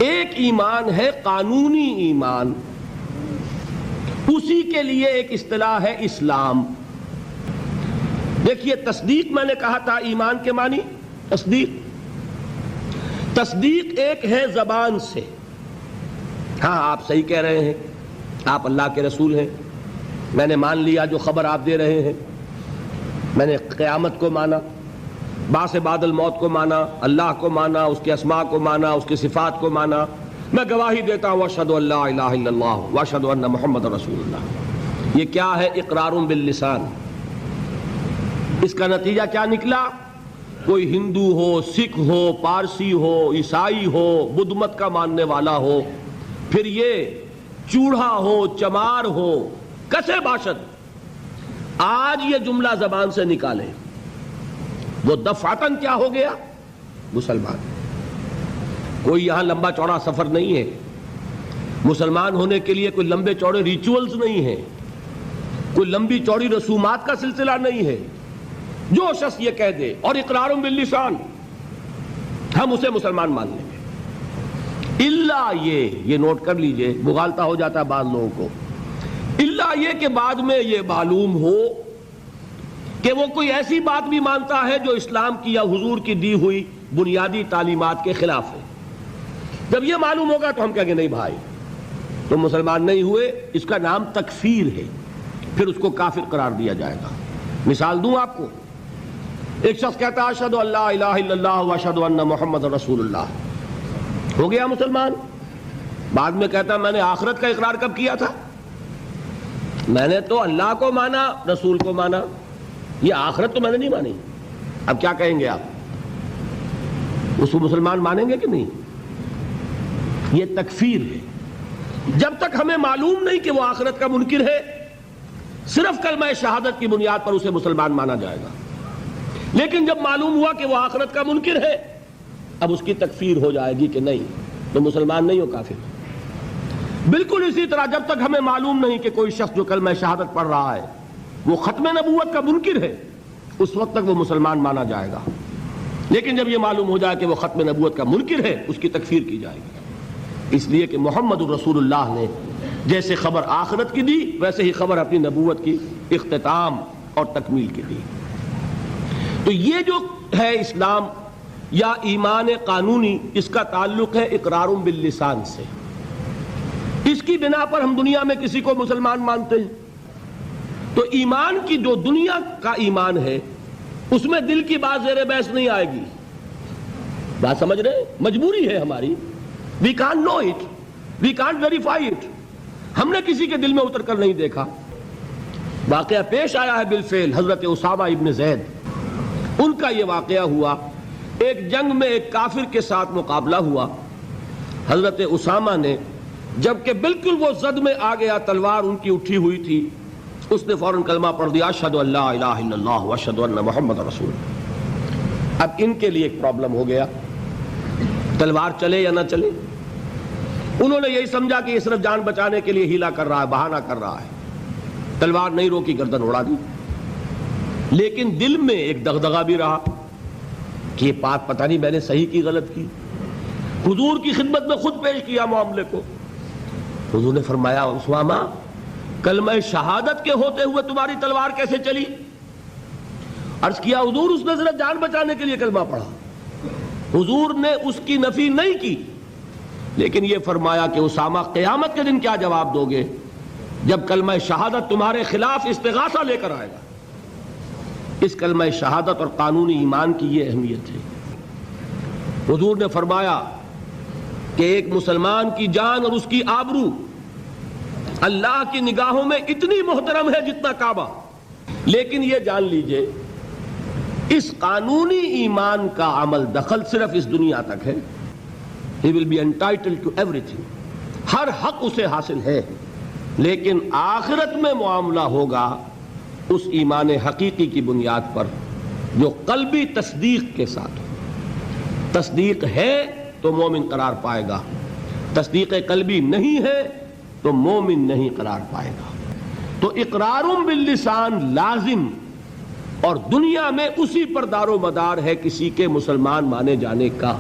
ایک ایمان ہے قانونی ایمان، اسی کے لیے ایک اصطلاح ہے اسلام۔ دیکھیے تصدیق میں نے کہا تھا ایمان کے معنی تصدیق ایک ہے زبان سے، ہاں آپ صحیح کہہ رہے ہیں، آپ اللہ کے رسول ہیں، میں نے مان لیا جو خبر آپ دے رہے ہیں، میں نے قیامت کو مانا، بعث بعد الموت کو مانا، اللہ کو مانا، اس کے اسماء کو مانا، اس کی صفات کو مانا، میں گواہی دیتا ہوں اشہد ان لا الہ الا اللہ واشہد ان محمد رسول اللہ۔ یہ کیا ہے؟ اقرار باللسان۔ اس کا نتیجہ کیا نکلا؟ کوئی ہندو ہو، سکھ ہو، پارسی ہو، عیسائی ہو، بدھ مت کا ماننے والا ہو، پھر یہ چوڑا ہو، چمار ہو، کسے باشد، آج یہ جملہ زبان سے نکالے، وہ دفعتاً کیا ہو گیا؟ مسلمان۔ کوئی یہاں لمبا چوڑا سفر نہیں ہے، مسلمان ہونے کے لیے کوئی لمبے چوڑے ریچولز نہیں ہیں، کوئی لمبی چوڑی رسومات کا سلسلہ نہیں ہے۔ جو شخص یہ کہہ دے اور اقرار باللسان، ہم اسے مسلمان مان لیں گے، الا یہ نوٹ کر لیجئے، مغالطہ ہو جاتا ہے بعض لوگوں کو، الا یہ کہ بعد میں یہ معلوم ہو کہ وہ کوئی ایسی بات بھی مانتا ہے جو اسلام کی یا حضور کی دی ہوئی بنیادی تعلیمات کے خلاف ہے۔ جب یہ معلوم ہوگا تو ہم کہیں گے نہیں بھائی تم مسلمان نہیں ہوئے، اس کا نام تکفیر ہے، پھر اس کو کافر قرار دیا جائے گا۔ مثال دوں آپ کو، ایک شخص کہتا ہے اشہد ان لا الہ الا اللہ واشہد ان محمد رسول اللہ، ہو گیا مسلمان۔ بعد میں کہتا ہے میں نے آخرت کا اقرار کب کیا تھا؟ میں نے تو اللہ کو مانا، رسول کو مانا، یہ آخرت تو میں نے نہیں مانی۔ اب کیا کہیں گے آپ؟ اس کو مسلمان مانیں گے کہ نہیں؟ یہ تکفیر ہے۔ جب تک ہمیں معلوم نہیں کہ وہ آخرت کا منکر ہے، صرف کلمہ شہادت کی بنیاد پر اسے مسلمان مانا جائے گا، لیکن جب معلوم ہوا کہ وہ آخرت کا منکر ہے، اب اس کی تکفیر ہو جائے گی کہ نہیں تو مسلمان نہیں ہو، کافر۔ بالکل اسی طرح جب تک ہمیں معلوم نہیں کہ کوئی شخص جو کلمہ شہادت پڑھ رہا ہے وہ ختم نبوت کا منکر ہے، اس وقت تک وہ مسلمان مانا جائے گا، لیکن جب یہ معلوم ہو جائے کہ وہ ختم نبوت کا منکر ہے، اس کی تکفیر کی جائے گی۔ اس لیے کہ محمد رسول اللہ نے جیسے خبر آخرت کی دی، ویسے ہی خبر اپنی نبوت کی اختتام اور تکمیل کی دی۔ تو یہ جو ہے اسلام یا ایمان قانونی، اس کا تعلق ہے اقرار باللسان سے۔ اس کی بنا پر ہم دنیا میں کسی کو مسلمان مانتے ہیں، تو ایمان کی جو دنیا کا ایمان ہے اس میں دل کی بات زیر بحث نہیں آئے گی۔ بات سمجھ رہے؟ مجبوری ہے ہماری، we can't know it, we can't verify it۔ ہم نے کسی کے دل میں اتر کر نہیں دیکھا۔ واقعہ پیش آیا ہے بالفعل، حضرت اسامہ ابن زید، ان کا یہ واقعہ ہوا، ایک جنگ میں ایک کافر کے ساتھ مقابلہ ہوا۔ حضرت اسامہ نے جبکہ بالکل وہ زد میں آ گیا، تلوار ان کی اٹھی ہوئی تھی، اس نے فوراً کلمہ پڑھ دیا اشہد ان لا الہ الا اللہ واشہد ان محمد رسول اللہ۔ اب ان کے لیے ایک پرابلم ہو گیا، تلوار چلے یا نہ چلے۔ انہوں نے یہی سمجھا کہ یہ صرف جان بچانے کے لیے ہیلا کر رہا ہے، بہانہ کر رہا ہے، تلوار نہیں روکی، گردن اڑا دی۔ لیکن دل میں ایک دغدغہ بھی رہا کہ یہ بات پتہ نہیں میں نے صحیح کی غلط کی۔ حضور کی خدمت میں خود پیش کیا معاملے کو۔ حضور نے فرمایا اسامہ کلمہ شہادت کے ہوتے ہوئے تمہاری تلوار کیسے چلی؟ عرض کیا حضور اس نے صرف جان بچانے کے لیے کلمہ پڑھا۔ حضور نے اس کی نفی نہیں کی، لیکن یہ فرمایا کہ اسامہ قیامت کے دن کیا جواب دو گے جب کلمہ شہادت تمہارے خلاف استغاثہ لے کر آئے گا۔ اس کلمہ شہادت اور قانونی ایمان کی یہ اہمیت ہے۔ حضور نے فرمایا کہ ایک مسلمان کی جان اور اس کی آبرو اللہ کی نگاہوں میں اتنی محترم ہے جتنا کعبہ، لیکن یہ جان لیجئے اس قانونی ایمان کا عمل دخل صرف اس دنیا تک ہے۔ He will be entitled to everything، ہر حق اسے حاصل ہے، لیکن آخرت میں معاملہ ہوگا اس ایمان حقیقی کی بنیاد پر جو قلبی تصدیق کے ساتھ ہو۔ تصدیق ہے تو مومن قرار پائے گا، تصدیق قلبی نہیں ہے تو مومن نہیں قرار پائے گا۔ تو اقرار باللسان لازم، اور دنیا میں اسی پر دار و مدار ہے کسی کے مسلمان مانے جانے کا۔